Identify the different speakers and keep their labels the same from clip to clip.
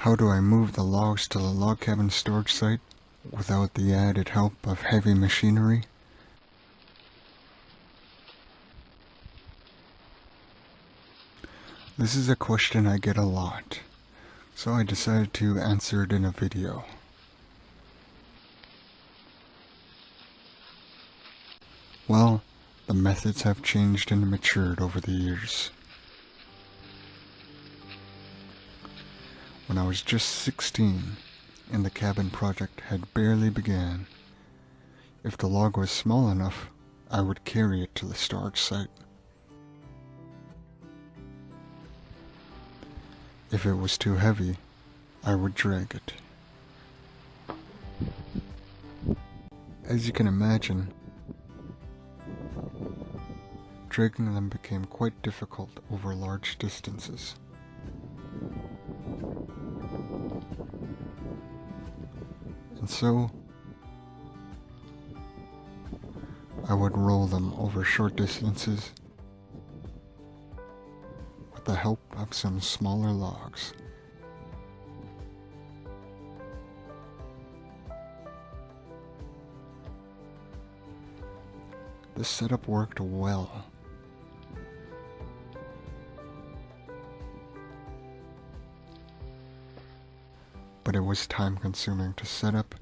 Speaker 1: How do I move the logs to the log cabin storage site without the added help of heavy machinery? This is a question I get a lot, so I decided to answer it in a video. Well, the methods have changed and matured over the years. When I was just 16 and the cabin project had barely began, if the log was small enough, I would carry it to the storage site. If it was too heavy, I would drag it. As you can imagine, dragging them became quite difficult over large distances. And so, I would roll them over short distances with the help of some smaller logs. This setup worked well. But it was time consuming to set up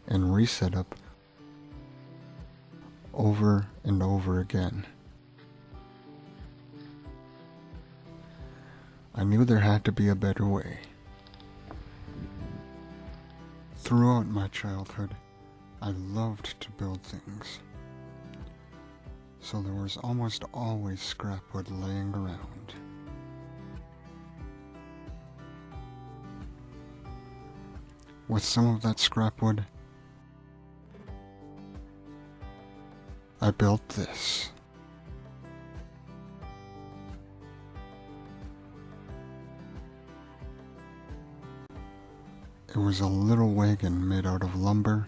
Speaker 1: and reset up over and over again. I knew there had to be a better way. Throughout my childhood, I loved to build things. So there was almost always scrap wood laying around. With some of that scrap wood, I built this. It was a little wagon made out of lumber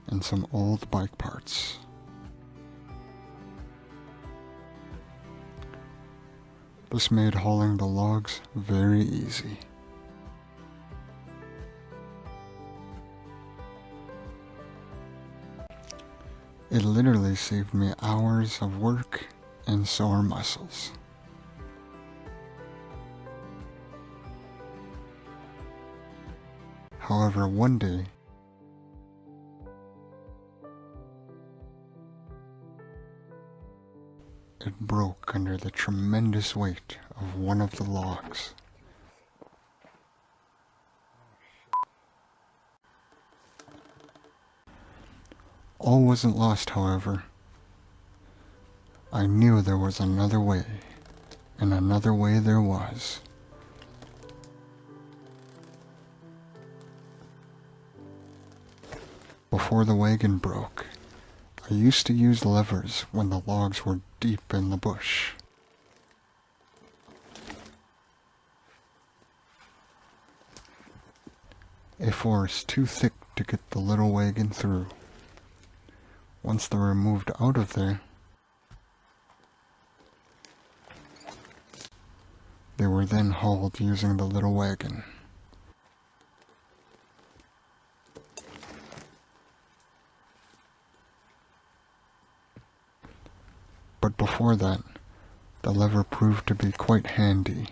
Speaker 1: and some old bike parts. This made hauling the logs very easy. It literally saved me hours of work and sore muscles. However, one day, it broke under the tremendous weight of one of the logs. All wasn't lost, however. I knew there was another way, and another way there was. Before the wagon broke, I used to use levers when the logs were deep in the bush. A forest too thick to get the little wagon through. Once they were moved out of there, they were then hauled using the little wagon. But before that, the lever proved to be quite handy.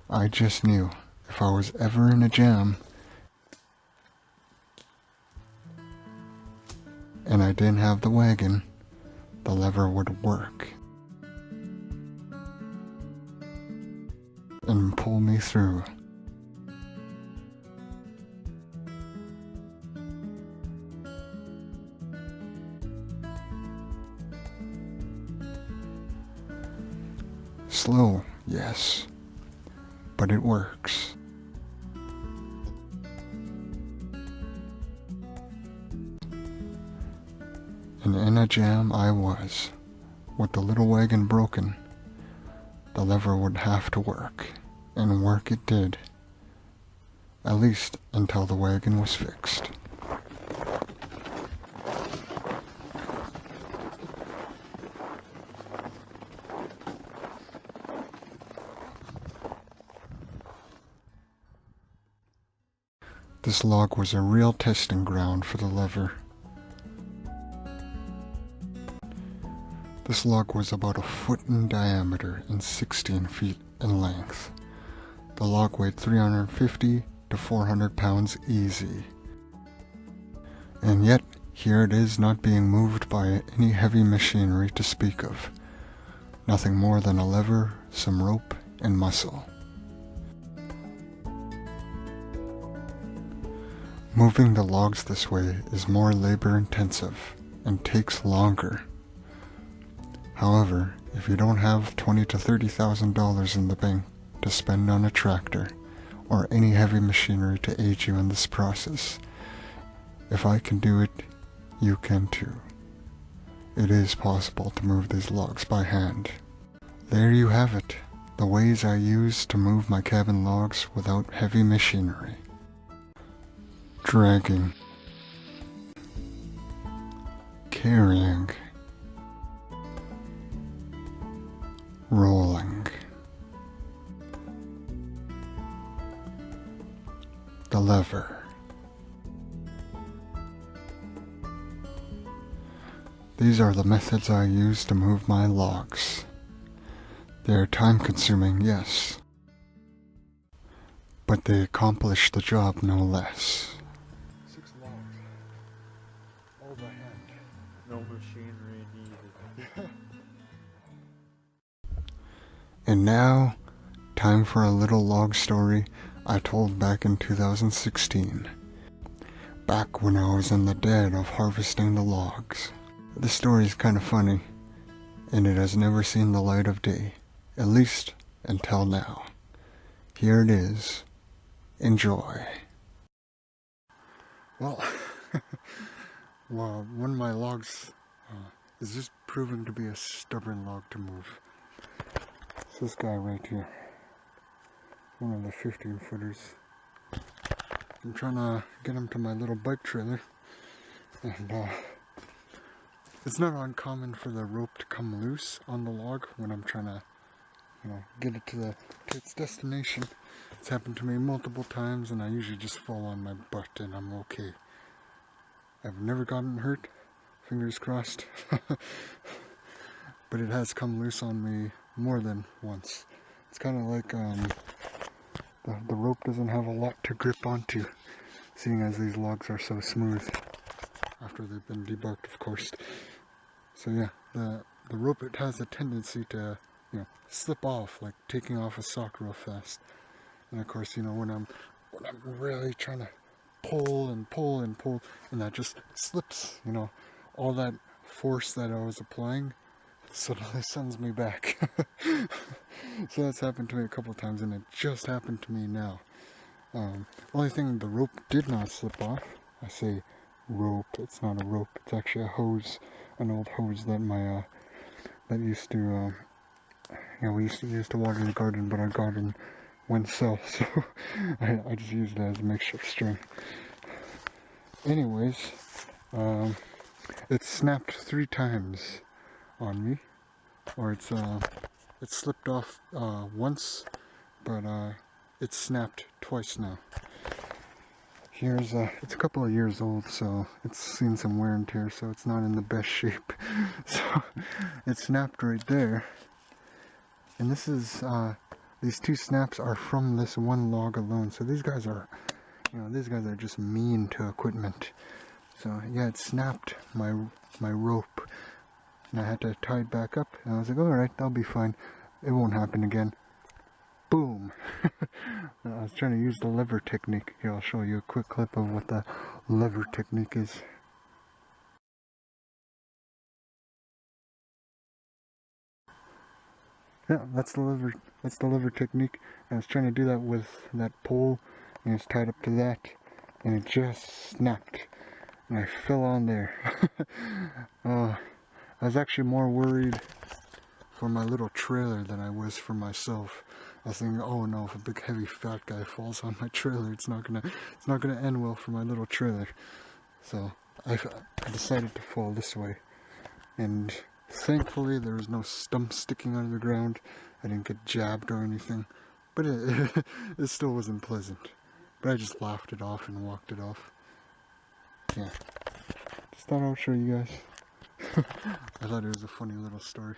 Speaker 1: I just knew if I was ever in a jam and I didn't have the wagon, the lever would work and pull me through. Slow, yes, but it works. And in a jam I was. With the little wagon broken, the lever would have to work. and work it did, at least until the wagon was fixed. This log was a real testing ground for the lever. This log was about a foot in diameter and 16 feet in length. The log weighed 350 to 400 pounds easy. And yet, here it is not being moved by any heavy machinery to speak of. Nothing more than a lever, some rope, and muscle. Moving the logs this way is more labor intensive and takes longer. However, if you don't have $20,000 to $30,000 in the bank to spend on a tractor or any heavy machinery to aid you in this process, if I can do it, you can too. It is possible to move these logs by hand. There you have it, the ways I use to move my cabin logs without heavy machinery. Dragging, carrying, rolling. The lever. These are the methods I use to move my logs. They are time-consuming, yes, but they accomplish the job no less. 6 logs, all by hand.
Speaker 2: No machinery needed.
Speaker 1: And now, time for a little log story I told back in 2016. Back when I was in the dead of harvesting the logs. This story is kind of funny, and it has never seen the light of day, at least until now. Here it is. Enjoy. Well, one of my logs is just proving to be a stubborn log to move. It's this guy right here. One of the 15-footers. I'm trying to get him to my little bike trailer. And it's not uncommon for the rope to come loose on the log when I'm trying to, get it to its destination. It's happened to me multiple times, and I usually just fall on my butt and I'm okay. I've never gotten hurt, fingers crossed, but it has come loose on me more than once. It's kind of like the rope doesn't have a lot to grip onto, seeing as these logs are so smooth after they've been debarked, of course. So yeah, the rope, it has a tendency to slip off, like taking off a sock real fast. And of course, when I'm really trying to pull and pull and pull, and that just slips, all that force that I was applying suddenly sends me back. So that's happened to me a couple of times, and it just happened to me now. Only thing, the rope did not slip off. I say rope, it's not a rope, it's actually a hose, an old hose that that used to, we used to use to water the garden, but our garden went south, so I just used it as a makeshift string. Anyways, it snapped 3 times on me, or it slipped off once, but it snapped twice now. Here's it's a couple of years old, so it's seen some wear and tear, so it's not in the best shape. So it snapped right there, and this is these 2 snaps are from this one log alone. So these guys are just mean to equipment. So yeah, it snapped my rope, and I had to tie it back up, and I was like, alright, that'll be fine, it won't happen again. Boom. I was trying to use the lever technique. Here, I'll show you a quick clip of what the lever technique is. Yeah, that's the lever technique. I was trying to do that with that pole, and it's tied up to that, and it just snapped, and I fell on there. I was actually more worried for my little trailer than I was for myself. I was thinking, oh no, if a big heavy fat guy falls on my trailer, it's not gonna end well for my little trailer. So I decided to fall this way, and thankfully there was no stump sticking out of the ground. I didn't get jabbed or anything, but it still wasn't pleasant. But I just laughed it off and walked it off. Yeah, just thought I'll show you guys. I thought it was a funny little story.